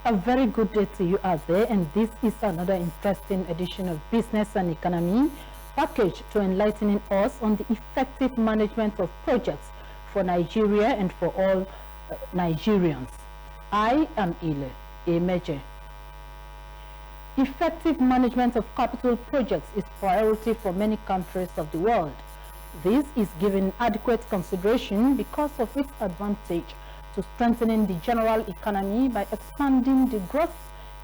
A very good day to you out there, and this is another interesting edition of Business and Economy, packaged to enlightening us on the effective management of projects for Nigeria and for all Nigerians. I am Ile Emeje. Effective management of capital projects is priority for many countries of the world. This is given adequate consideration because of its advantage to strengthening the general economy by expanding the growth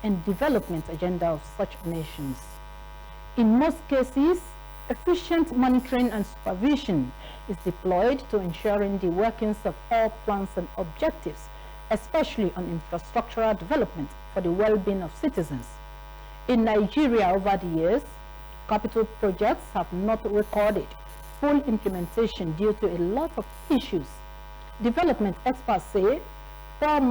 and development agenda of such nations. In most cases, efficient monitoring and supervision is deployed to ensuring the workings of all plans and objectives, especially on infrastructural development for the well-being of citizens. In Nigeria over the years, capital projects have not recorded full implementation due to a lot of issues. Development experts say poor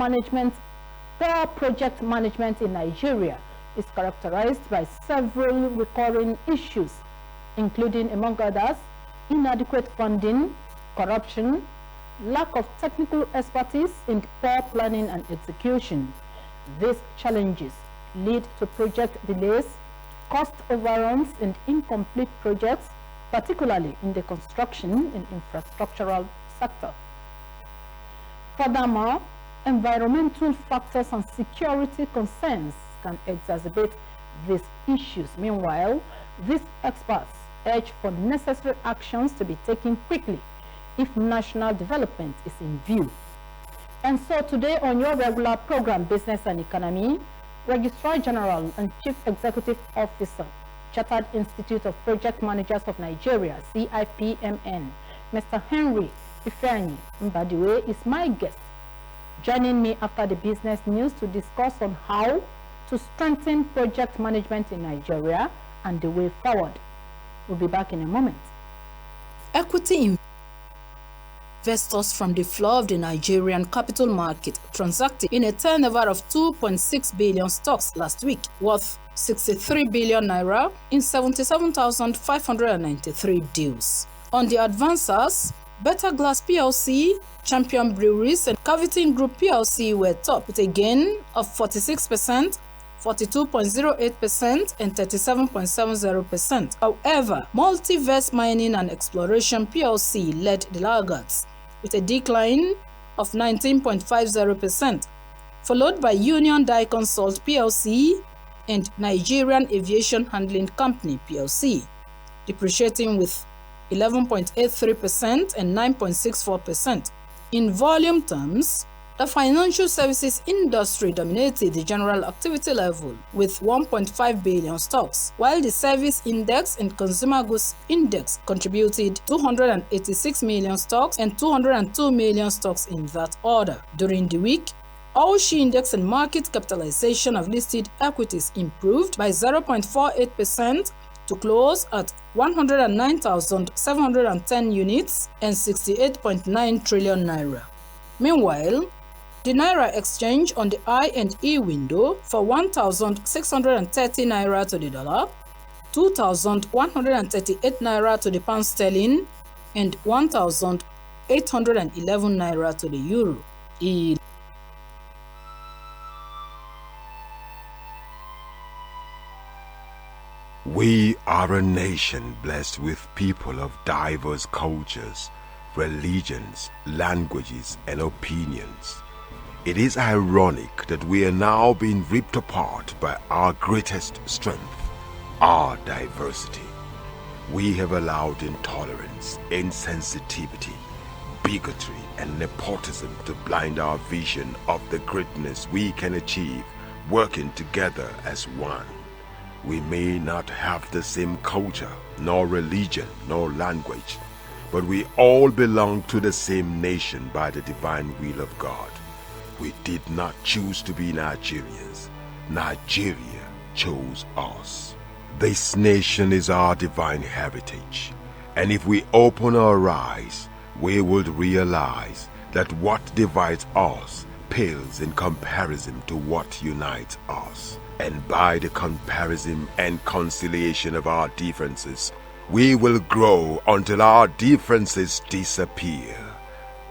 project management in Nigeria is characterized by several recurring issues, including, among others, inadequate funding, corruption, lack of technical expertise, and poor planning and execution. These challenges lead to project delays, cost overruns, and incomplete projects, particularly in the construction and infrastructural sector. Furthermore, environmental factors and security concerns can exacerbate these issues. Meanwhile, these experts urge for necessary actions to be taken quickly if national development is in view. And so today on your regular program, Business and Economy, Registrar General and Chief Executive Officer, Chartered Institute of Project Managers of Nigeria, CIPMN, Mr. Henry Mbadiwe is my guest, joining me after the business news to discuss on how to strengthen project management in Nigeria and the way forward. We'll be back in a moment. Equity investors from the floor of the Nigerian capital market transacted in a turnover of 2.6 billion stocks last week, worth 63 billion naira in 77,593 deals. On the advancers, Better Glass PLC, Champion Breweries, and Cavitin Group PLC were top with a gain of 46%, 42.08%, and 37.70%. However, Multiverse Mining and Exploration PLC led the laggards with a decline of 19.50%, followed by Union Dye Consult PLC and Nigerian Aviation Handling Company PLC, depreciating with 11.83% and 9.64%. In volume terms, the financial services industry dominated the general activity level with 1.5 billion stocks, while the service index and consumer goods index contributed 286 million stocks and 202 million stocks in that order. During the week, All-Share index and market capitalization of listed equities improved by 0.48% to close at 109,710 units and 68.9 trillion naira. Meanwhile, the Naira exchange on the I&E window for 1,630 naira to the dollar, 2,138 naira to the pound sterling, and 1,811 naira to the euro. We are a nation blessed with people of diverse cultures, religions, languages, and opinions. It is ironic that we are now being ripped apart by our greatest strength, our diversity. We have allowed intolerance, insensitivity, bigotry, and nepotism to blind our vision of the greatness we can achieve working together as one. We may not have the same culture, nor religion, nor language, but we all belong to the same nation by the divine will of God. We did not choose to be Nigerians. Nigeria chose us. This nation is our divine heritage, and if we open our eyes, we would realize that what divides us pales in comparison to what unites us. And by the comparison and conciliation of our differences, we will grow until our differences disappear.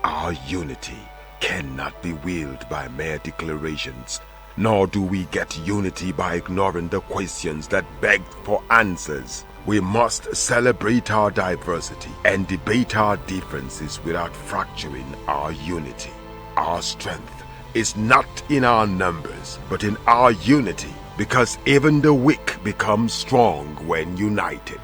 Our unity cannot be willed by mere declarations, Nor do we get unity by ignoring the questions that beg for answers. We must celebrate our diversity and debate our differences without fracturing our unity. Our strength is not in our numbers, but in our unity, because even the weak become strong when united.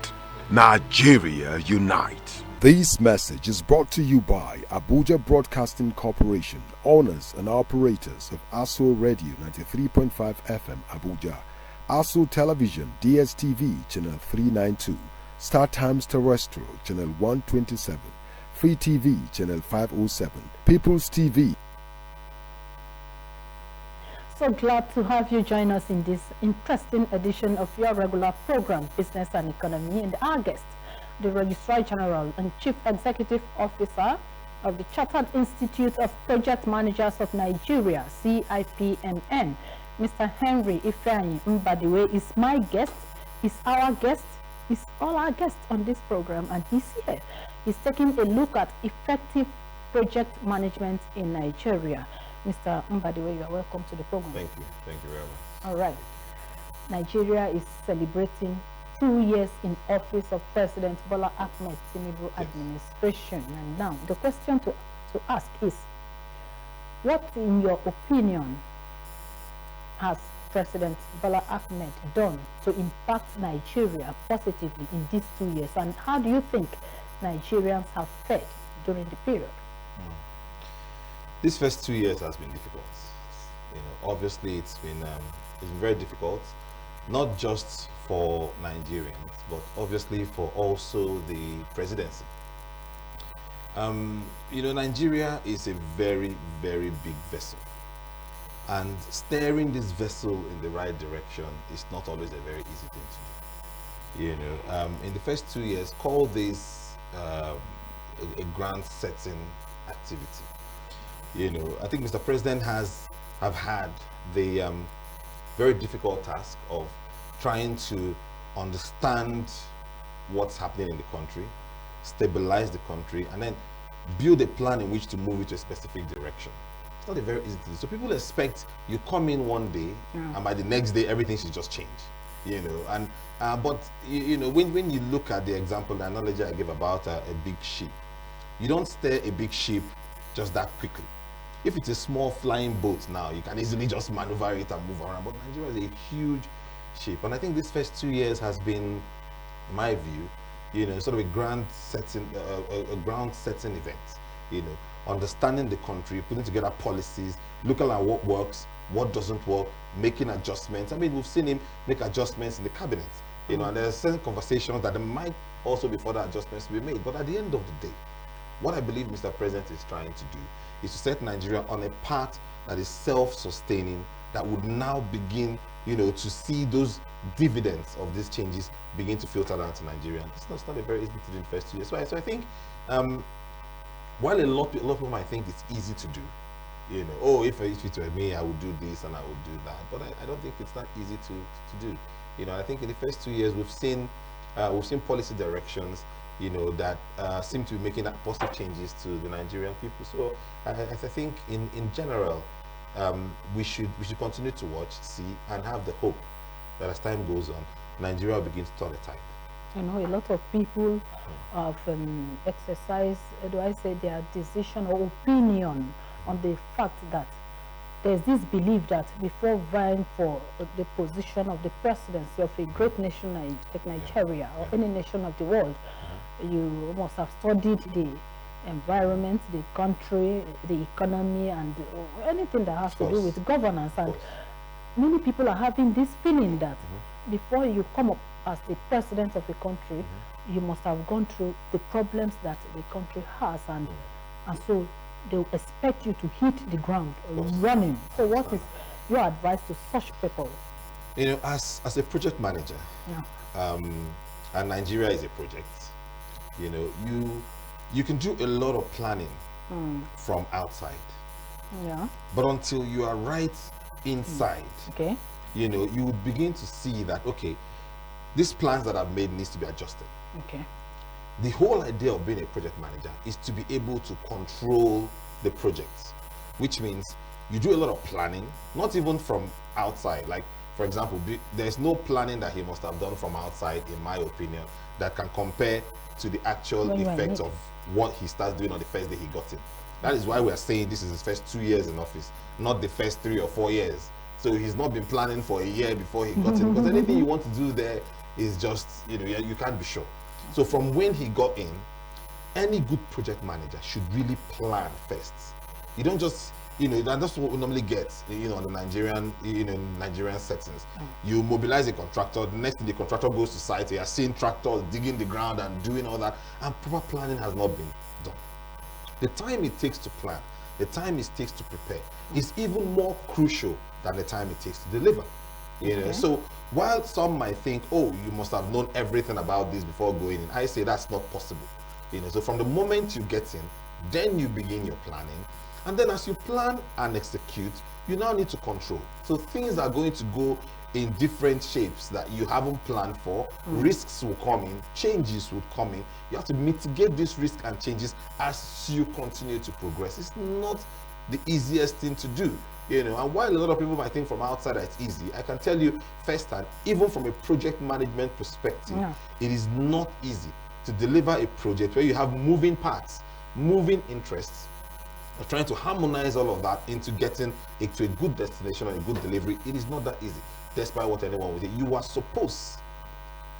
Nigeria unite. This message is brought to you by Abuja Broadcasting Corporation, owners and operators of ASO Radio 93.5 FM Abuja, ASO Television DSTV Channel 392, Star Times Terrestrial Channel 127, Free TV Channel 507, People's TV. So glad to have you join us in this interesting edition of your regular program, Business and Economy, and our guest, the Registrar General and Chief Executive Officer of the Chartered Institute of Project Managers of Nigeria, CIPMN, Mr. Henry Ifeanyi Mbadiwe, is my guest, is our guest, is all our guests on this program, and he's here. He's taking a look at effective project management in Nigeria. Mr. Mbadiwe, you are welcome to the program. Thank you. Thank you very much. All right. Nigeria is celebrating 2 years in office of President Bola Ahmed Tinubu administration. And now the question to ask is, what in your opinion has President Bola Ahmed done to impact Nigeria positively in these 2 years? And how do you think Nigerians have fared during the period? These first 2 years has been difficult. Obviously it's been very difficult, not just for Nigerians, but obviously for also the presidency. Nigeria is a very, very big vessel, and steering this vessel in the right direction is not always a very easy thing to do. In the first 2 years, call this a grand setting activity. I think Mr. President have had the very difficult task of trying to understand what's happening in the country, stabilize the country, and then build a plan in which to move it to a specific direction. It's not a very easy thing. So people expect you come in one day, and by the next day everything should just change. But when you look at the example, the analogy I gave about a big ship, you don't steer a big ship just that quickly. If it's a small flying boat now, you can easily just maneuver it and move around. But Nigeria is a huge ship, and I think this first 2 years has been, in my view, sort of a ground setting event. Understanding the country, putting together policies, looking at what works, what doesn't work, making adjustments. I mean, we've seen him make adjustments in the cabinet. And there are certain conversations that there might also be further adjustments to be made. But at the end of the day, what I believe Mr. President is trying to do is to set Nigeria on a path that is self-sustaining, that would now begin, to see those dividends of these changes begin to filter down to Nigeria. It's not a very easy thing to do in the first 2 years. So I think, while a lot of people might think it's easy to do, if it were me, I would do this and I would do that. But I don't think it's that easy to do. I think in the first 2 years we've seen policy directions that seem to be making positive changes to the Nigerian people. So I think in general, we should continue to watch, see, and have the hope that as time goes on, Nigeria will begin to turn a tide. A lot of people have exercised, their decision or opinion on the fact that there's this belief that before vying for the position of the presidency of a great nation like Nigeria or any nation of the world, you must have studied the environment, the country, the economy, and anything that has to do with governance. And many people are having this feeling that before you come up as the president of a country, you must have gone through the problems that the country has, and so they will expect you to hit the ground running. So what is your advice to such people? As a project manager, and Nigeria is a project, you can do a lot of planning from outside. But until you are right inside, you would begin to see that, these plans that I've made needs to be adjusted. The whole idea of being a project manager is to be able to control the projects, which means you do a lot of planning, not even from outside. Like, for example, there's no planning that he must have done from outside, in my opinion, that can compare to the actual effects of what he starts doing on the first day he got in. That is why we are saying this is his first 2 years in office, not the first 3 or 4 years. So he's not been planning for a year before he got in, because anything you want to do there is just, you know, you can't be sure. So from when he got in, any good project manager should really plan first. You don't just, you know, that's what we normally get, you know, on the Nigerian, you know, Nigerian settings. You mobilize a contractor, the next thing the contractor goes to site, you are seeing tractors digging the ground and doing all that, and proper planning has not been done. The time it takes to plan, the time it takes to prepare is even more crucial than the time it takes to deliver. You know, so while some might think, oh, you must have known everything about this before going in, I say that's not possible. You know, so from the moment you get in, then you begin your planning. And then as you plan and execute, you now need to control. So things are going to go in different shapes that you haven't planned for. Risks will come in, changes will come in. You have to mitigate these risks and changes as you continue to progress. It's not the easiest thing to do, you know. And while a lot of people might think from outside that it's easy, I can tell you firsthand, even from a project management perspective, it is not easy to deliver a project where you have moving parts, moving interests. You're trying to harmonize all of that into getting it to a good destination and a good delivery. It is not that easy, despite what anyone would say. You are supposed,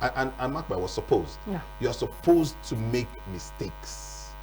and mark my words, supposed. You are supposed to make mistakes.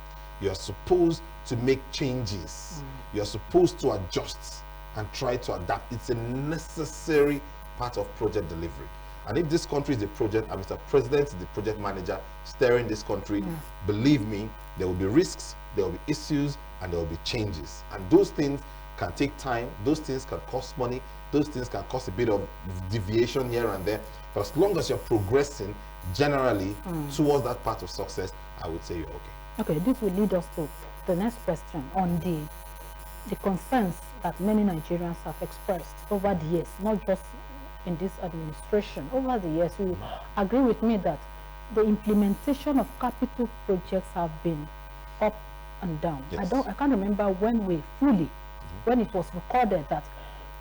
You are supposed to make changes. You are supposed to adjust and try to adapt. It's a necessary part of project delivery. And if this country is the project, and Mr. President is the project manager steering this country, believe me, there will be risks, there will be issues, and there will be changes. And those things can take time, those things can cost money, those things can cost a bit of deviation here and there. But as long as you're progressing generally towards that part of success, I would say you're okay. Okay, this will lead us to the next question on the concerns that many Nigerians have expressed over the years, not just in this administration. Over the years, you agree with me that the implementation of capital projects have been up and down. Yes. I can't remember when we fully, when it was recorded that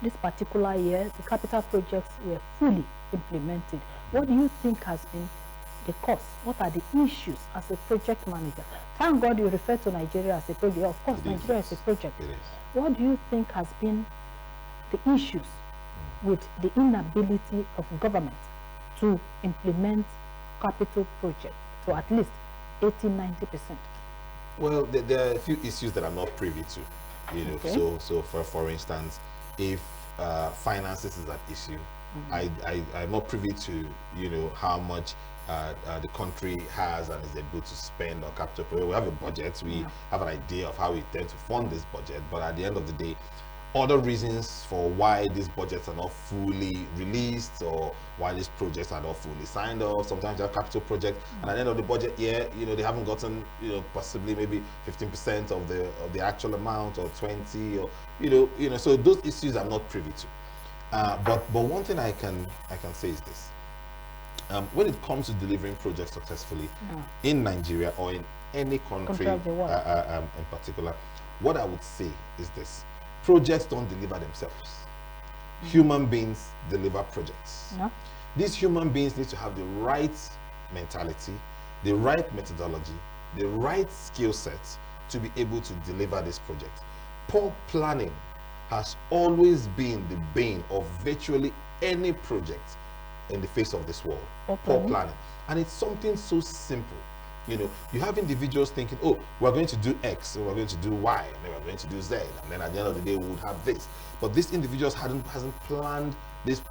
this particular year the capital projects were fully implemented. What do you think has been the cause? What are the issues as a project manager? Thank God you refer to Nigeria as a project. Of course, Nigeria is a project. What do you think has been the issues with the inability of government to implement capital projects to at least 80–90%? Well, there are a few issues that I'm not privy to, you know. So for instance, if finances is an issue, I'm not privy to, you know, how much the country has and is able to spend on capital projects. We have a budget, we have an idea of how we intend to fund this budget, but at the end of the day, other reasons for why these budgets are not fully released or why these projects are not fully signed off. Sometimes they have capital projects, and at the end of the budget year, you know, they haven't gotten, you know, possibly maybe 15% of the actual amount, or 20, or you know. So those issues I'm not privy to. But one thing I can say is this: when it comes to delivering projects successfully in Nigeria or in any country in particular, what I would say is this: projects don't deliver themselves. Human beings deliver projects. These human beings need to have the right mentality, the right methodology, the right skill sets to be able to deliver this project. Poor planning has always been the bane of virtually any project in the face of this world. Poor planning. And it's something so simple. You know, you have individuals thinking, oh, we're going to do X, and we're going to do Y, and then we're going to do Z, and then at the end of the day we would have this. But these individuals hasn't planned this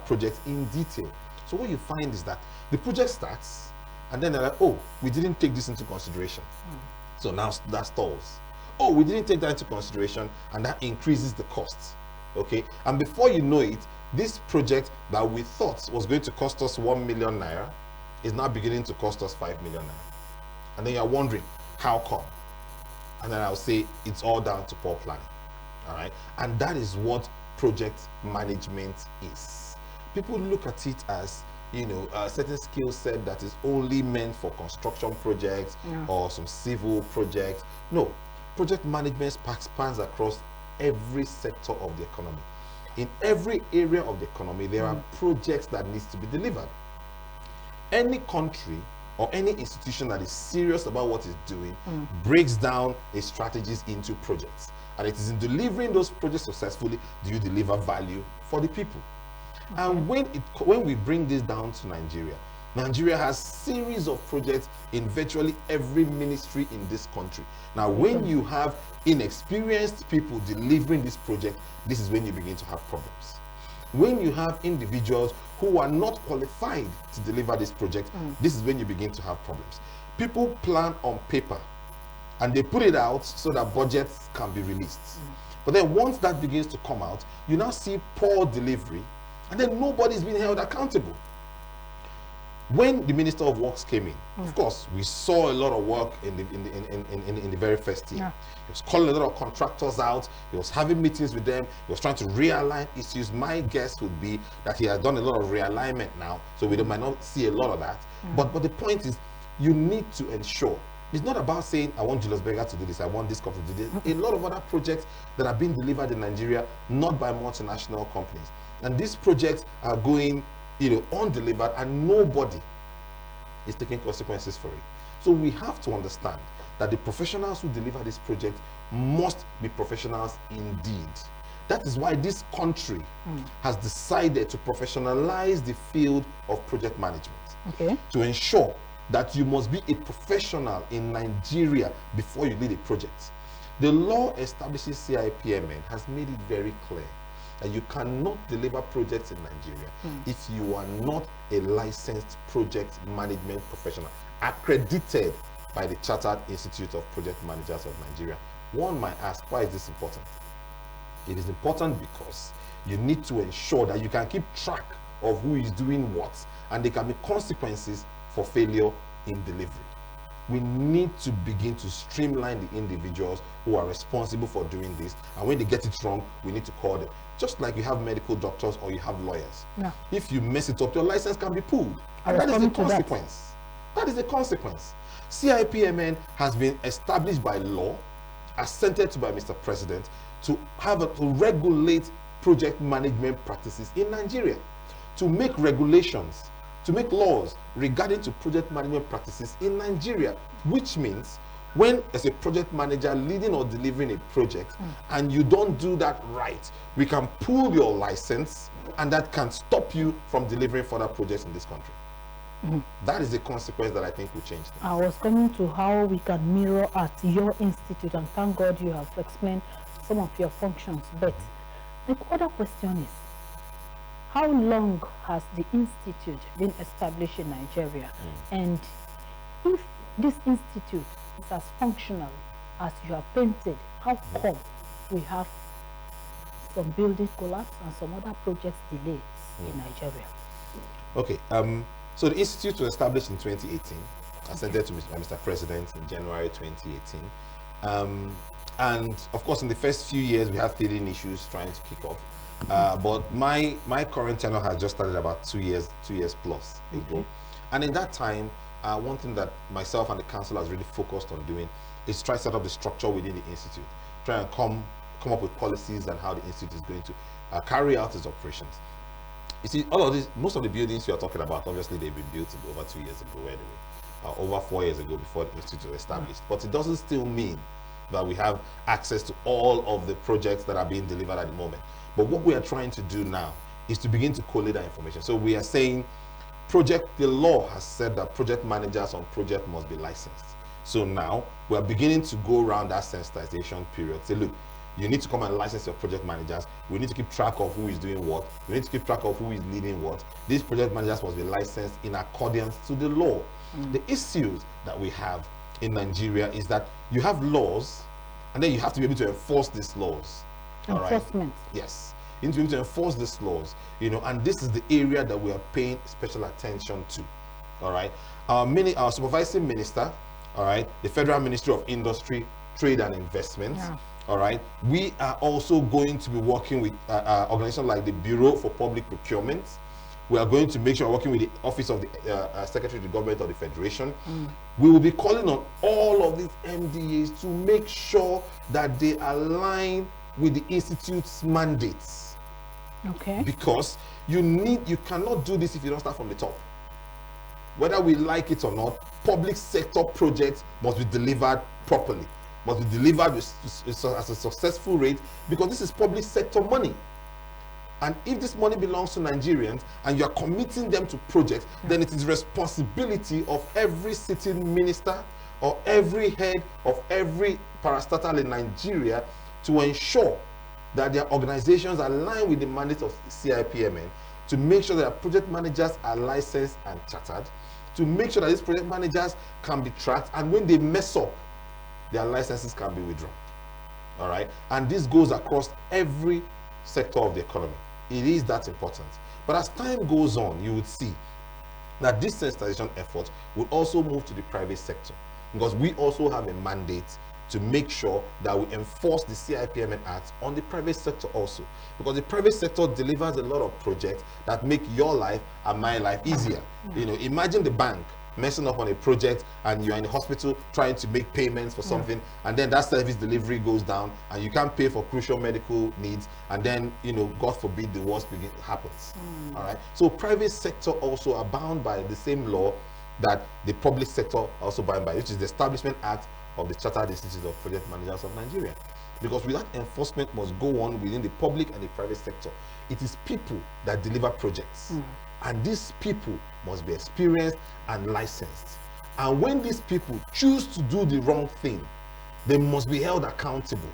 project in detail. So what you find is that the project starts, and then they're like, oh, we didn't take this into consideration. So now that stalls. Oh, we didn't take that into consideration, and that increases the costs. Okay, and before you know it, this project that we thought was going to cost us 1 million naira is now beginning to cost us 5 million naira. And then you're wondering, how come? And then I'll say, it's all down to poor planning. All right. And that is what project management is. People look at it as, you know, a certain skill set that is only meant for construction projects or some civil projects. No, project management spans across every sector of the economy. In every area of the economy, there are projects that needs to be delivered. Any country or any institution that is serious about what it's doing breaks down its strategies into projects. And it is in delivering those projects successfully do you deliver value for the people. Okay. And when we bring this down to Nigeria, Nigeria has series of projects in virtually every ministry in this country. Now, when you have inexperienced people delivering this project, this is when you begin to have problems. When you have individuals who are not qualified to deliver this project, this is when you begin to have problems. People plan on paper and they put it out so that budgets can be released. But then once that begins to come out, you now see poor delivery, and then nobody's being held accountable. When the Minister of Works came in, of course, we saw a lot of work in the very first year. He was calling a lot of contractors out. He was having meetings with them. He was trying to realign issues. My guess would be that he has done a lot of realignment now, so we might not see a lot of that. But the point is, you need to ensure. It's not about saying, I want Julius Berger to do this, I want this company to do this. A lot of other projects that are being delivered in Nigeria, not by multinational companies. And these projects are going, undelivered, and nobody is taking consequences for it. So we have to understand that the professionals who deliver this project must be professionals indeed. That is why this country has decided to professionalize the field of project management. To ensure that you must be a professional in Nigeria before you lead a project. The law establishes CIPMN has made it very clear that you cannot deliver projects in Nigeria if you are not a licensed project management professional accredited by the Chartered Institute of Project Managers of Nigeria. One might ask, why is this important? It is important because you need to ensure that you can keep track of who is doing what, and there can be consequences for failure in delivery. We need to begin to streamline the individuals who are responsible for doing this, and when they get it wrong, we need to call them. Just like you have medical doctors or you have lawyers. If you mess it up, your license can be pulled. And that is a consequence. That is a consequence. CIPMN has been established by law, assented to by Mr. President, to regulate project management practices in Nigeria, to make regulations, to make laws regarding to project management practices in Nigeria, which means when as a project manager leading or delivering a project and you don't do that right, we can pull your license, and that can stop you from delivering further projects in this country. That is the consequence that I think will change things. I was coming to how we can mirror at your institute, and thank God you have explained some of your functions. But the other question is, how long has the institute been established in Nigeria? And if this institute is as functional as you have painted, how come we have some building collapse and some other projects delays in Nigeria? Okay, so the institute was established in 2018, assented to Mr. President in January 2018. And of course, in the first few years, we had teething issues trying to kick off. But my current tenure has just started about 2 years plus ago. And in that time, one thing that myself and the council has really focused on doing is try to set up the structure within the institute, try and come up with policies and how the institute is going to carry out its operations. You see, all of this, most of the buildings you are talking about, obviously they've been built over 2 years ago anyway, over 4 years ago before the institute was established. But it doesn't still mean that we have access to all of the projects that are being delivered at the moment. But what we are trying to do now is to begin to collate that information. So we are saying the law has said that project managers on project must be licensed. So now we are beginning to go around that sensitization period. Say, look, you need to come and license your project managers. We need to keep track of who is doing what. We need to keep track of who is leading what. These project managers must be licensed in accordance to the law. The issues that we have in Nigeria is that you have laws, and then you have to be able to enforce these laws. Enforcement. Yes. You need to be able to enforce these laws, and this is the area that we are paying special attention to. All right. Our supervising minister, all right, the Federal Ministry of Industry, Trade and Investments. All right. We are also going to be working with organizations like the Bureau for Public Procurement. We are going to make sure we're working with the Office of the Secretary of the Government of the Federation. We will be calling on all of these MDAs to make sure that they align with the institute's mandates. Okay. Because you cannot do this if you don't start from the top. Whether we like it or not, public sector projects must be delivered properly, must be delivered as a successful rate, because this is public sector money. And if this money belongs to Nigerians and you are committing them to projects, then it is responsibility of every sitting minister or every head of every parastatal in Nigeria to ensure that their organizations align with the mandate of CIPMN, to make sure that project managers are licensed and chartered, to make sure that these project managers can be tracked, and when they mess up, their licenses can be withdrawn. All right, and this goes across every sector of the economy. It is that important. But as time goes on, you would see that this sensitization effort will also move to the private sector, because we also have a mandate to make sure that we enforce the CIPMN Act on the private sector also, because the private sector delivers a lot of projects that make your life and my life easier. You know, imagine the bank messing up on a project and you're in the hospital trying to make payments for something, and then that service delivery goes down and you can't pay for crucial medical needs, and then, you know, God forbid, the worst happens. All right, so private sector also are bound by the same law that the public sector also bound by, which is the Establishment Act of the Chartered Institute of Project Managers of Nigeria. Because without enforcement must go on within the public and the private sector. It is people that deliver projects, and these people must be experienced and licensed. And when these people choose to do the wrong thing, they must be held accountable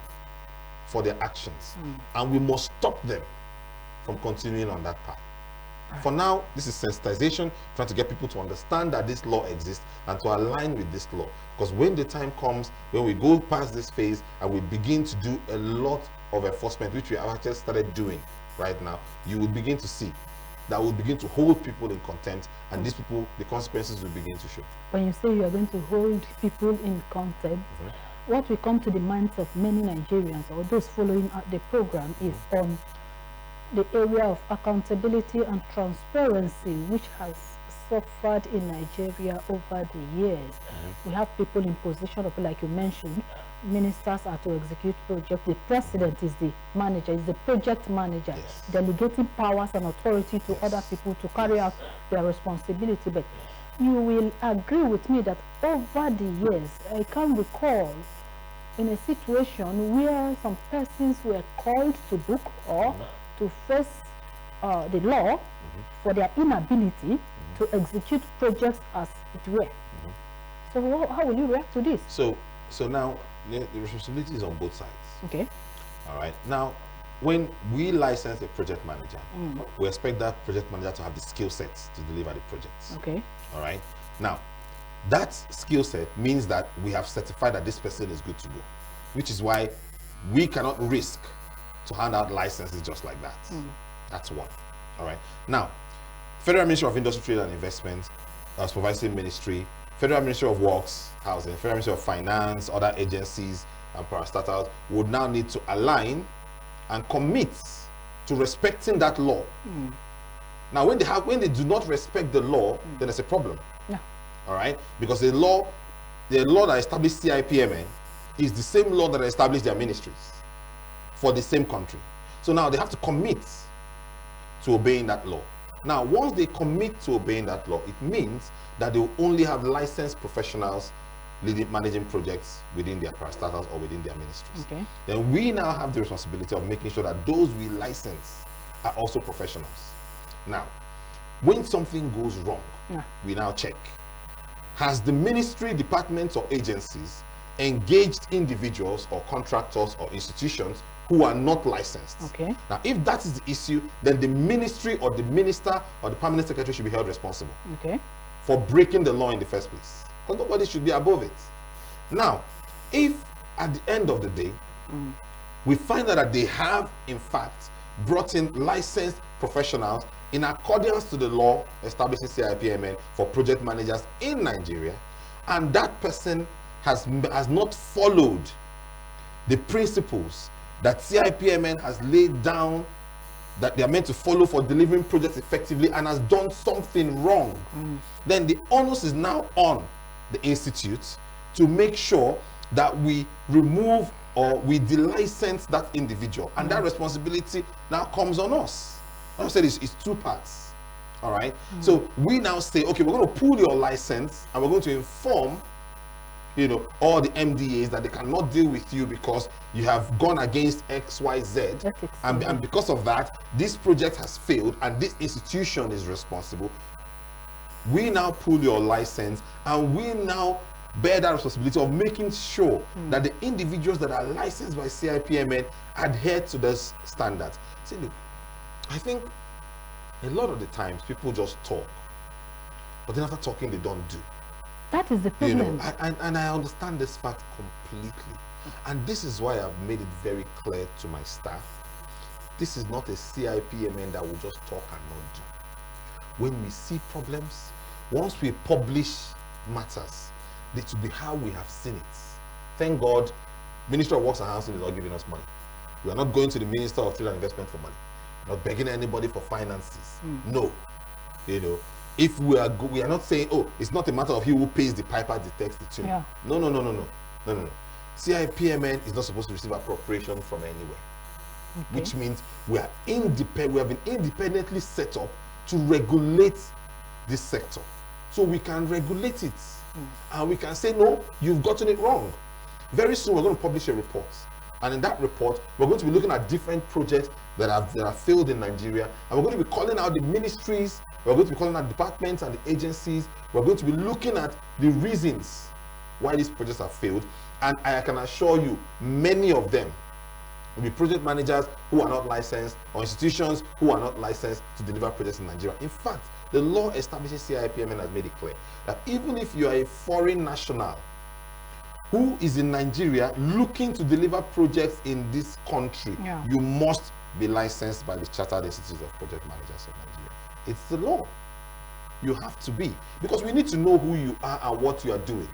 for their actions, and we must stop them from continuing on that path. For now, this is sensitization, trying to get people to understand that this law exists and to align with this law. Because when the time comes, when we go past this phase and we begin to do a lot of enforcement, which we have actually started doing right now, you will begin to see that will begin to hold people in contempt, and these people, the consequences will begin to show. When you say you are going to hold people in contempt, what will come to the minds of many Nigerians or those following the program is on the area of accountability and transparency, which has suffered in Nigeria over the years. We have people in position of, like you mentioned, ministers are to execute projects. The president is the manager, is the project manager, delegating powers and authority to other people to carry out their responsibility. But you will agree with me that over the years, I can recall in a situation where some persons were called to book or to face the law for their inability to execute projects as it were. So how will you react to this? So now the responsibility is on both sides. Okay. All right. Now, when we license a project manager, we expect that project manager to have the skill sets to deliver the projects. Okay. All right. Now, that skill set means that we have certified that this person is good to go, which is why we cannot risk to hand out licenses just like that. That's one. All right. Now, Federal Ministry of Industry, Trade and Investment, Supervising Ministry, Federal Ministry of Works, Housing, Federal Ministry of Finance, other agencies and parastatals would now need to align and commit to respecting that law. Now, when they do not respect the law, then there's a problem. All right, because the law that established CIPMN is the same law that established their ministries for the same country. So now they have to commit to obeying that law. Now, once they commit to obeying that law, it means that they will only have licensed professionals managing projects within their parastatals or within their ministries. Okay. Then we now have the responsibility of making sure that those we license are also professionals. Now, when something goes wrong, we now check. Has the ministry, departments or agencies engaged individuals or contractors or institutions who are not licensed? Okay. Now, if that is the issue, then the ministry or the minister or the permanent secretary should be held responsible for breaking the law in the first place, because nobody should be above it. Now, if at the end of the day we find out that they have in fact brought in licensed professionals in accordance to the law establishing CIPMN for project managers in Nigeria, and that person has not followed the principles that CIPMN has laid down that they are meant to follow for delivering projects effectively, and has done something wrong, then the onus is now on the institute to make sure that we remove or we delicense that individual, and that responsibility now comes on us. I said it's two parts. All right. So we now say, okay, we're going to pull your license and we're going to inform, you know, all the MDAs that they cannot deal with you because you have gone against XYZ, and because of that, this project has failed and this institution is responsible. We now pull your license and we now bear that responsibility of making sure that the individuals that are licensed by CIPMN adhere to those standards. See, look, I think a lot of the times people just talk, but then after talking they don't do. That is the problem. You know, and I understand this fact completely. And this is why I've made it very clear to my staff. This is not a CIPMN that will just talk and not do. When we see problems, once we publish matters, it will be how we have seen it. Thank God, Ministry of Works and Housing is not giving us money. We are not going to the Minister of Trade and Investment for money. We're not begging anybody for finances. No. You know, if we are not saying, oh, it's not a matter of he who pays the piper detects the tune. Yeah. No. CIPMN is not supposed to receive appropriation from anywhere. Okay. Which means we are independent. We have been independently set up to regulate this sector, so we can regulate it, and we can say, no, you've gotten it wrong. Very soon we're going to publish a report, and in that report we're going to be looking at different projects that have failed in Nigeria, and we're going to be calling out the ministries, we're going to be calling out departments and the agencies. We're going to be looking at the reasons why these projects have failed, and I can assure you many of them will be project managers who are not licensed or institutions who are not licensed to deliver projects in Nigeria. In fact, the law establishing CIPMN has made it clear that even if you are a foreign national who is in Nigeria looking to deliver projects in this country, you must be licensed by the Chartered Institute of Project Managers of Nigeria. It's the law. You have to be, because we need to know who you are and what you are doing.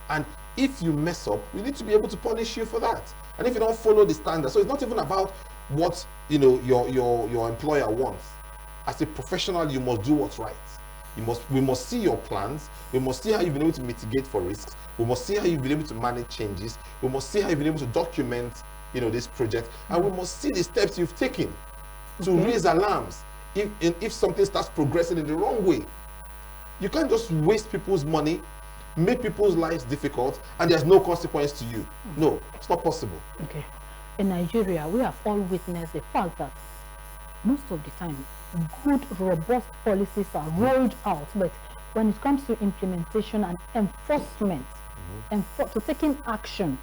And if you mess up, we need to be able to punish you for that. And if you don't follow the standards, so it's not even about what, you know, your employer wants. As a professional, you must do what's right. We must see your plans. We must see how you've been able to mitigate for risks. We must see how you've been able to manage changes. We must see how you've been able to document, you know, this project, and we must see the steps you've taken to raise alarms if something starts progressing in the wrong way. You can't just waste people's money, make people's lives difficult, and there's no consequence to you. No, it's not possible. Okay. In Nigeria, we have all witnessed the fact that most of the time, good, robust policies are rolled out, but when it comes to implementation and enforcement, to taking action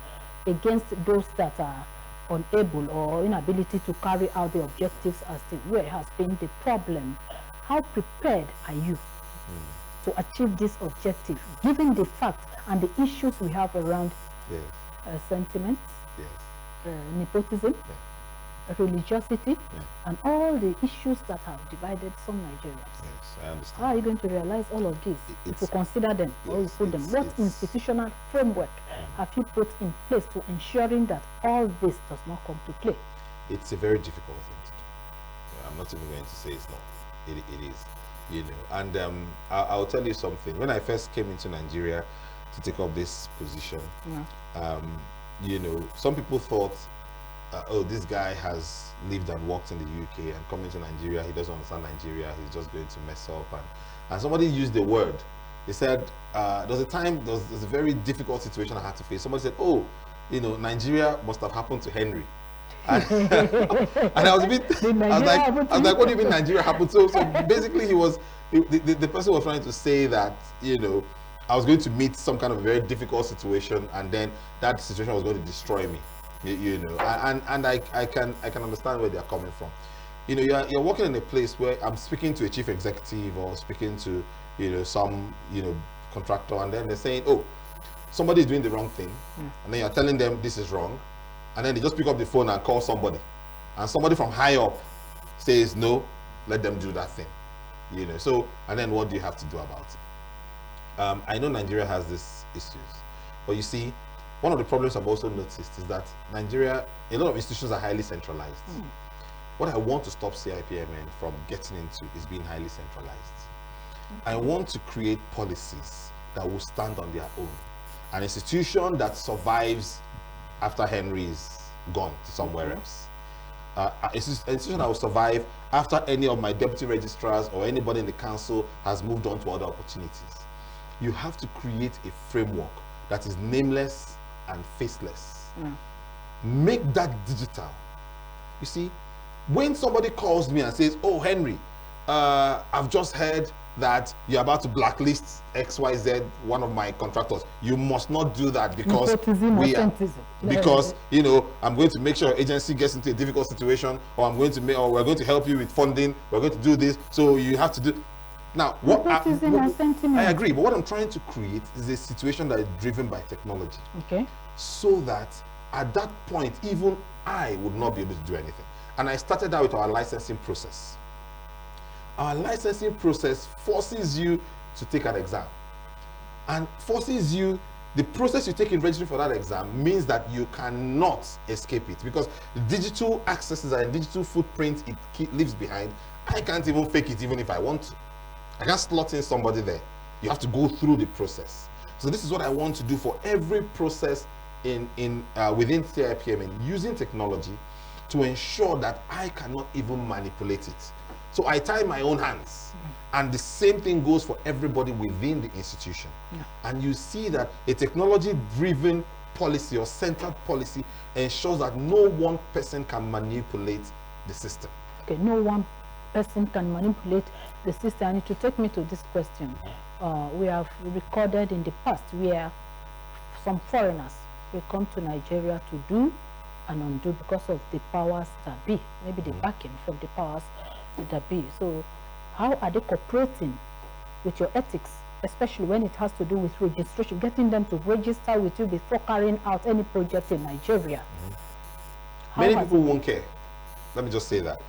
against those that are unable or inability to carry out the objectives as to where has been the problem, how prepared are you to achieve this objective, given the fact and the issues we have around sentiments, nepotism, religiosity, and all the issues that have divided some Nigerians? Yes, I understand. How are you going to realize all of this if you consider them or you put them? What institutional framework have you put in place to ensuring that all this does not come to play? It's a very difficult thing to do. I'm not even going to say it's not. It is, you know. And I'll tell you something. When I first came into Nigeria to take up this position, you know, some people thought, oh, this guy has lived and worked in the UK and coming to Nigeria, he doesn't understand Nigeria, he's just going to mess up. And somebody used the word. They said, there was a very difficult situation I had to face. Somebody said, oh, you know, Nigeria must have happened to Henry. And I was a bit, I was like, what do you mean Nigeria happened? So basically the person was trying to say that, you know, I was going to meet some kind of a very difficult situation, and then that situation was going to destroy me. You know, and I can understand where they're coming from. You know, you're working in a place where I'm speaking to a chief executive or speaking to, you know, some, you know, contractor, and then they're saying, oh, somebody's doing the wrong thing, and then you're telling them this is wrong, and then they just pick up the phone and call somebody, and somebody from high up says no, let them do that thing. You know, so, and then what do you have to do about it? I know Nigeria has these issues, but you see, one of the problems I've also noticed is that Nigeria, a lot of institutions are highly centralized. What I want to stop CIPMN from getting into is being highly centralized. I want to create policies that will stand on their own. An institution that survives after Henry is gone to somewhere else. An institution that will survive after any of my deputy registrars or anybody in the council has moved on to other opportunities. You have to create a framework that is nameless and faceless. Make that digital. You see, when somebody calls me and says, oh, Henry, I've just heard that you're about to blacklist XYZ, one of my contractors. You must not do that because because you know, I'm going to make sure agency gets into a difficult situation, or I'm going to make, or we're going to help you with funding, we're going to do this, so you have to do. Now, what I agree, but what I'm trying to create is a situation that is driven by technology. Okay. So that at that point, even I would not be able to do anything. And I started out with our licensing process. Our licensing process forces you to take an exam, and forces you, the process you take in registering for that exam means that you cannot escape it, because the digital accesses and digital footprint it leaves behind, I can't even fake it even if I want to. I can't slot in somebody there. You have to go through the process. So this is what I want to do for every process within CIPM, and using technology to ensure that I cannot even manipulate it. So I tie my own hands, and the same thing goes for everybody within the institution. And you see that a technology-driven policy or centered policy ensures that no one person can manipulate the system. Okay, no one person can manipulate the system. And to take me to this question, we have recorded in the past where some foreigners will come to Nigeria to do and undo because of the powers that be, maybe the backing from the powers that be. So how are they cooperating with your ethics, especially when it has to do with registration, getting them to register with you before carrying out any project in Nigeria? Many people won't care. Let me just say that.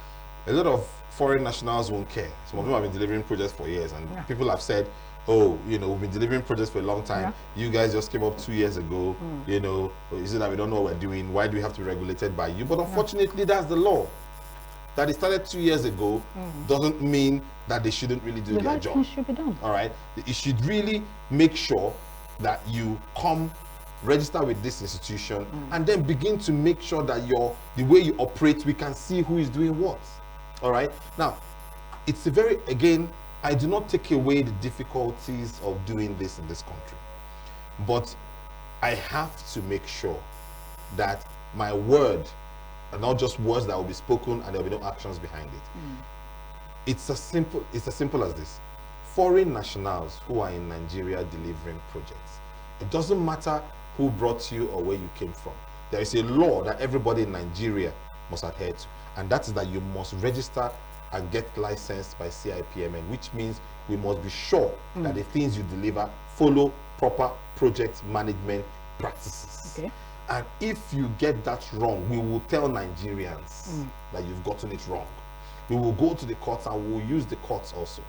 A lot of foreign nationals won't care. Some of them have been delivering projects for years, and people have said, oh, you know, we've been delivering projects for a long time. You guys just came up 2 years ago. You know, is it that we don't know what we're doing? Why do we have to be regulated by you? But unfortunately, that's the law. That it started 2 years ago doesn't mean that they shouldn't really do their job. Should be done. All right, you should really make sure that you come register with this institution, and then begin to make sure that the way you operate, we can see who is doing what. All right, now it's a very, again, I do not take away the difficulties of doing this in this country, but I have to make sure that my word are not just words that will be spoken and there will be no actions behind it. It's as simple as this. Foreign nationals who are in Nigeria delivering projects, it doesn't matter who brought you or where you came from. There is a law that everybody in Nigeria must adhere to, and that is that you must register and get licensed by CIPMN, which means we must be sure that the things you deliver follow proper project management practices. Okay. And if you get that wrong, we will tell Nigerians that you've gotten it wrong. We will go to the courts, and we will use the courts also.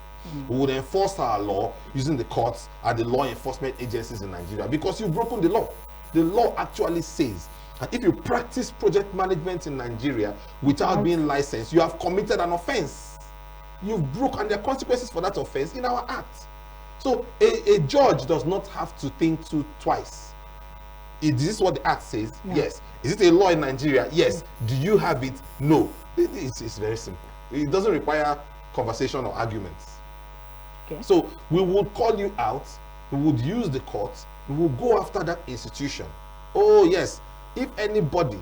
We would enforce our law using the courts and the law enforcement agencies in Nigeria, because you've broken the law. The law actually says that if you practice project management in Nigeria without being licensed, you have committed an offense. You've broken, and there are consequences for that offense in our act. So a judge does not have to think twice. Is this what the act says? Yes. Is it a law in Nigeria? Yes. Do you have it? No. It's very simple. It doesn't require conversation or arguments. Okay. So we would call you out, we would use the courts, we will go after that institution. Oh yes, if anybody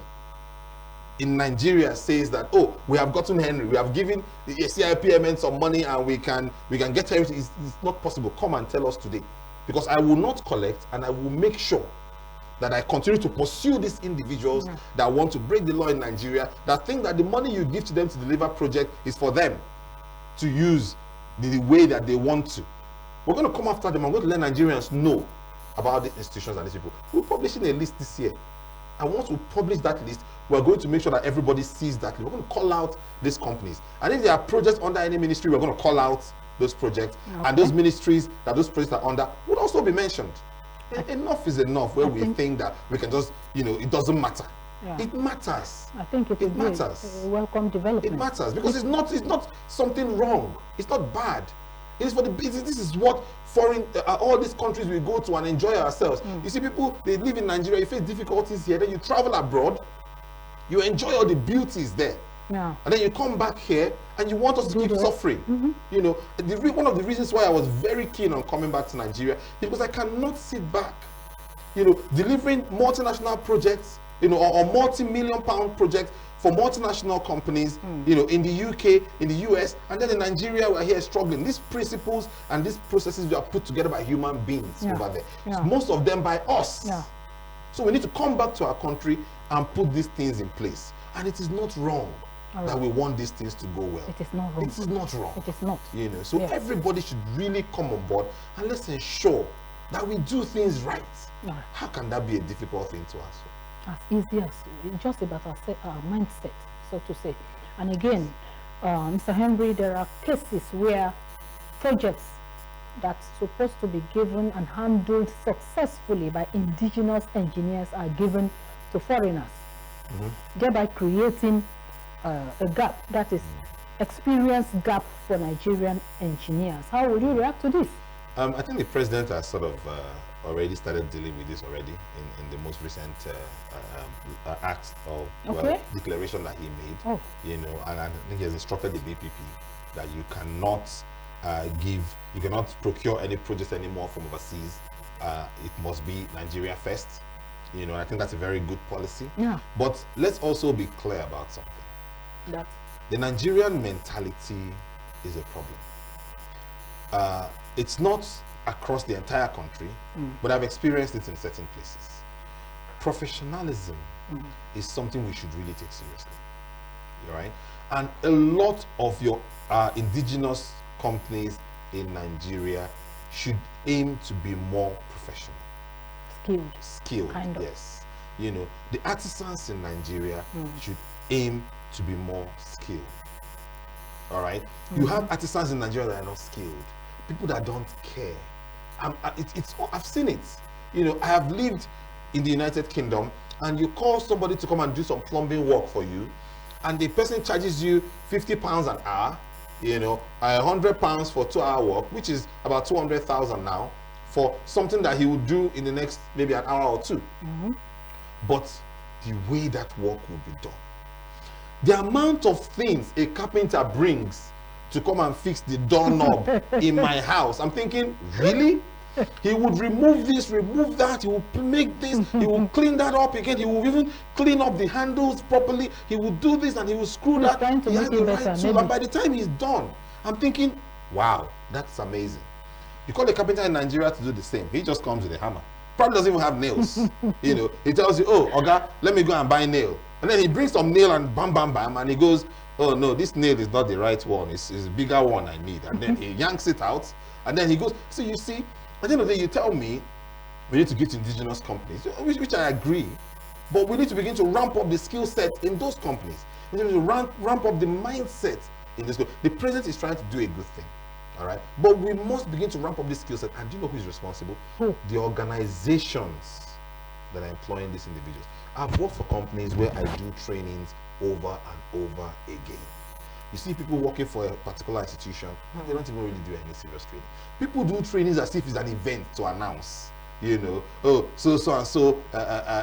in Nigeria says that, oh, we have gotten Henry, we have given the CIPMN some money and we can get everything, it's not possible. Come and tell us today. Because I will not collect, and I will make sure that I continue to pursue these individuals that want to break the law in Nigeria, that think that the money you give to them to deliver project is for them to use the way that they want to. We're going to come after them. I'm going to let Nigerians know about the institutions and these people. We're publishing a list this year. And once we publish that list, we're going to make sure that everybody sees that list. We're going to call out these companies. And if there are projects under any ministry, we're going to call out those projects. And those ministries that those projects are under would also be mentioned. Enough is enough where we think that we can just, you know, it doesn't matter. It matters. I think it matters. A welcome development. It matters because it's not something wrong. It's not bad. It is for the business. This is what foreign, all these countries we go to and enjoy ourselves. You see, people, they live in Nigeria, you face difficulties here, then you travel abroad, you enjoy all the beauties there. Yeah. And then you come back here and you want us to keep suffering. You know, one of the reasons why I was very keen on coming back to Nigeria is because I cannot sit back, you know, delivering multinational projects, you know, or multi-million pound projects for multinational companies, you know, in the UK, in the US, and then in Nigeria, we're here struggling. These principles and these processes are put together by human beings over there. Yeah. Most of them by us. Yeah. So we need to come back to our country and put these things in place. And it is not wrong that we want these things to go well. It is not wrong. It is not wrong. It is not. You know, so everybody should really come on board and let's ensure that we do things right. Yeah. How can that be a difficult thing to us? As easy as it's just about our mindset, so to say. And again, Mr. Henry, there are cases where projects that's supposed to be given and handled successfully by indigenous engineers are given to foreigners, thereby creating a gap, that is experience gap for Nigerian engineers. How would you react to this? I think the president has sort of already started dealing with this already in the most recent act of declaration that he made. You know, and I think he has instructed the BPP that you cannot you cannot procure any projects anymore from overseas. It must be Nigeria first. You know, I think that's a very good policy. Yeah. But let's also be clear about something. That the Nigerian mentality is a problem. It's not across the entire country, but I've experienced it in certain places. Professionalism is something we should really take seriously. All right? And a lot of your indigenous companies in Nigeria should aim to be more professional. Skilled, kind of. yes. You know, the artisans in Nigeria should aim to be more skilled. All right? You have artisans in Nigeria that are not skilled. People that don't care. I've seen it. You know, I have lived in the United Kingdom, and you call somebody to come and do some plumbing work for you, and the person charges you £50 an hour, you know, £100 for 2-hour work, which is about 200,000 now, for something that he would do in the next maybe an hour or two. But the way that work will be done, the amount of things a carpenter brings to come and fix the doorknob in my house, I'm thinking, really? He would remove this, remove that, he will make this, he will clean that up again, he will even clean up the handles properly, he will do this and he will screw that. He has the right tool, and by the time he's done, I'm thinking, wow, that's amazing. You call a carpenter in Nigeria to do the same, he just comes with a hammer. Probably doesn't even have nails. You know, he tells you, oh, Oga, let me go and buy nail. And then he brings some nail and bam, bam, bam, and he goes, oh no, this nail is not the right one, it's a bigger one I need. And then he yanks it out, and then he goes, so you see, at the end of the day, you tell me we need to get to indigenous companies, which I agree, but we need to begin to ramp up the skill set in those companies. We need to ramp up the mindset in this. The president is trying to do a good thing, all right? But we must begin to ramp up the skill set. And do you know who is responsible? The organizations that are employing these individuals. I've worked for companies where I do trainings over and over again. You see people working for a particular institution, they don't even really do any serious training. People do trainings as if it's an event to announce. You know, oh, so and so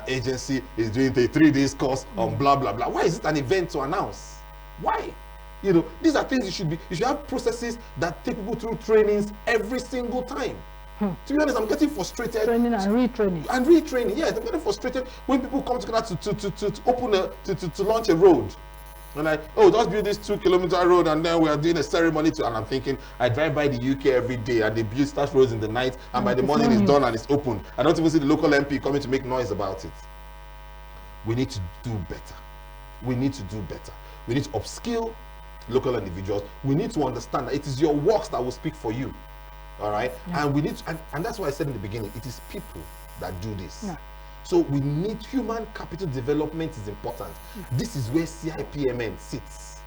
agency is doing a 3-day course on blah blah blah. Why is it an event to announce? Why? You know, these are things you should have processes that take people through trainings every single time. To be honest, I'm getting frustrated. Training and retraining. And retraining, yes, I'm getting frustrated when people come together to launch a road. And like, oh, just build this 2-kilometer road and then we are doing a ceremony and I'm thinking, I drive by the UK every day and they build such roads in the night and by the morning it's done and it's open. I don't even see the local MP coming to make noise about it. We need to do better. We need to do better. We need to upskill local individuals. We need to understand that it is your works that will speak for you. All right? Yeah. And we need to, and that's why I said in the beginning, it is people that do this. Yeah. So we need human capital development is important. This is where CIPMN sits.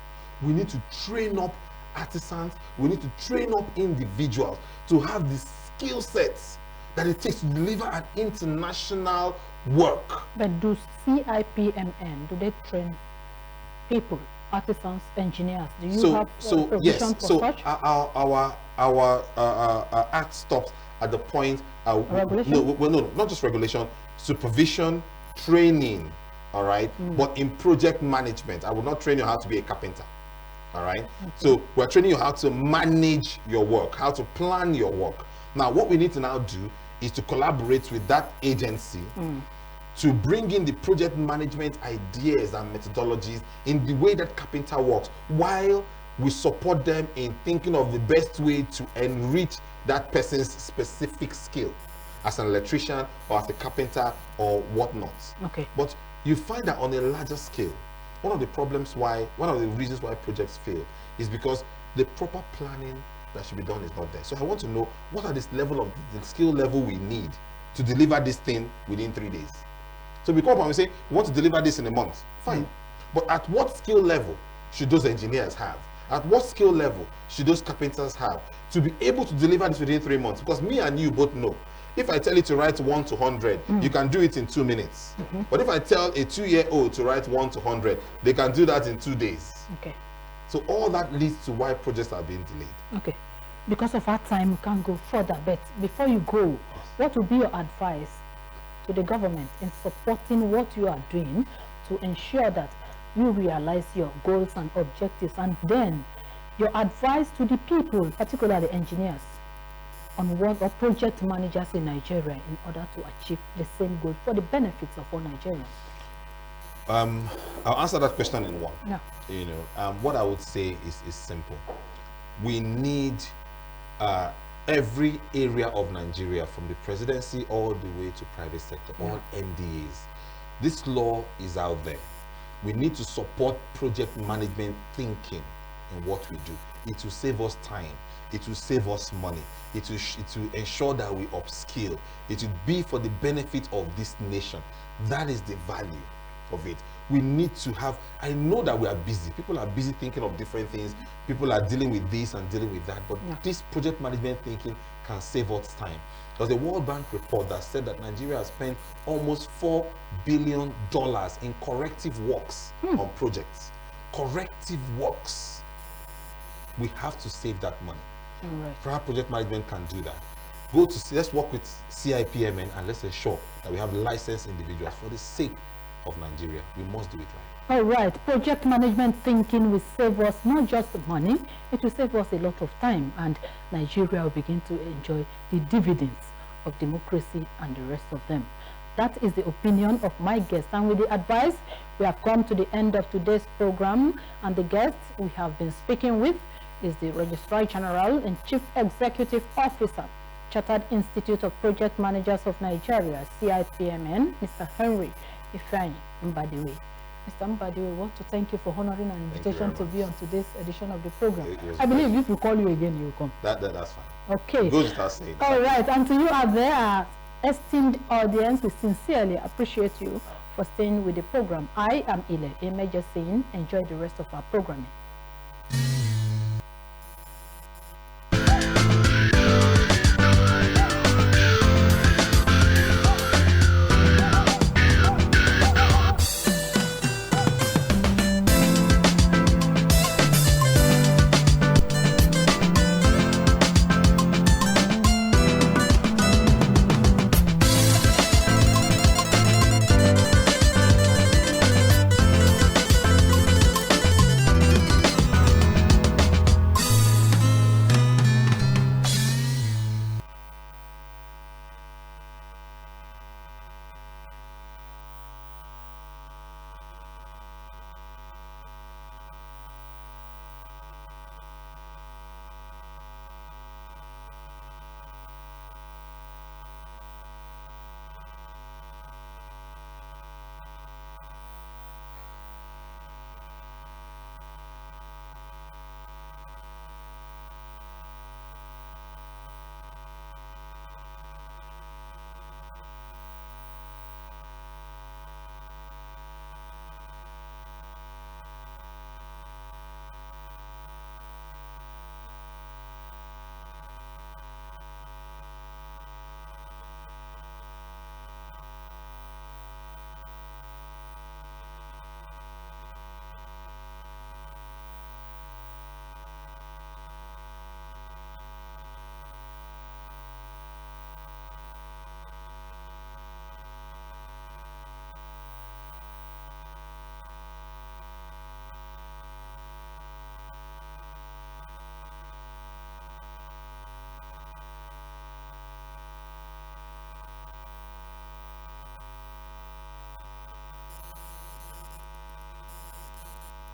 We need to train up artisans. We need to train up individuals to have the skill sets that it takes to deliver an international work. But do CIPMN, do they train people? artisans, engineers? Do you have provision yes, for so such? our act stops at the point. Regulation? No, not just regulation, supervision, training. All right, but in project management, I will not train you how to be a carpenter. All right, so we're training you how to manage your work, how to plan your work. Now, what we need to now do is to collaborate with that agency to bring in the project management ideas and methodologies in the way that carpenter works, while we support them in thinking of the best way to enrich that person's specific skill as an electrician or as a carpenter or whatnot. Okay. But you find that on a larger scale, one of the reasons why projects fail is because the proper planning that should be done is not there. So I want to know, what are this level of the skill level we need to deliver this thing within 3 days? So we come up and we say, we want to deliver this in a month. Fine. But at what skill level should those engineers have? At what skill level should those carpenters have to be able to deliver this within 3 months? Because me and you both know, if I tell you to write 1 to 100, you can do it in 2 minutes. But if I tell a 2-year-old to write 1 to 100, they can do that in 2 days. Okay. So all that leads to why projects are being delayed. Okay. Because of our time, we can't go further. But before you go, what would be your advice to the government in supporting what you are doing to ensure that you realize your goals and objectives, and then your advice to the people, particularly engineers, on what or project managers in Nigeria in order to achieve the same goal for the benefits of all Nigerians? I'll answer that question in one. Yeah. You know, what I would say is simple. We need every area of Nigeria, from the presidency all the way to private sector, all NDAs. This law is out there. We need to support project management thinking in what we do. It will save us time. It will save us money. It will ensure that we upskill. It will be for the benefit of this nation. That is the value of it. We need to have, I know that we are busy. People are busy thinking of different things. People are dealing with this and dealing with that. But this project management thinking can save us time. There's a World Bank report that said that Nigeria has spent almost $4 billion in corrective works on projects. Corrective works. We have to save that money. Perhaps project management can do that. Let's work with CIPMN and let's ensure that we have licensed individuals for the sake of Nigeria. We must do it right. All right. Project management thinking will save us not just money, it will save us a lot of time, and Nigeria will begin to enjoy the dividends of democracy and the rest of them. That is the opinion of my guest, and with the advice, we have come to the end of today's program, and the guest we have been speaking with is the Registrar General and Chief Executive Officer, Chartered Institute of Project Managers of Nigeria, CIPMN, Mr. Henry Ifeanyi Mbadiwe. Mr. Mbadiwe, we want to thank you for honoring an invitation to be on today's edition of the program. I believe if we call you again, you will come. That's fine. Okay. Go start saying. All right. And to you out there, our esteemed audience, we sincerely appreciate you for staying with the program. I am Ile Emeja saying, enjoy the rest of our programming.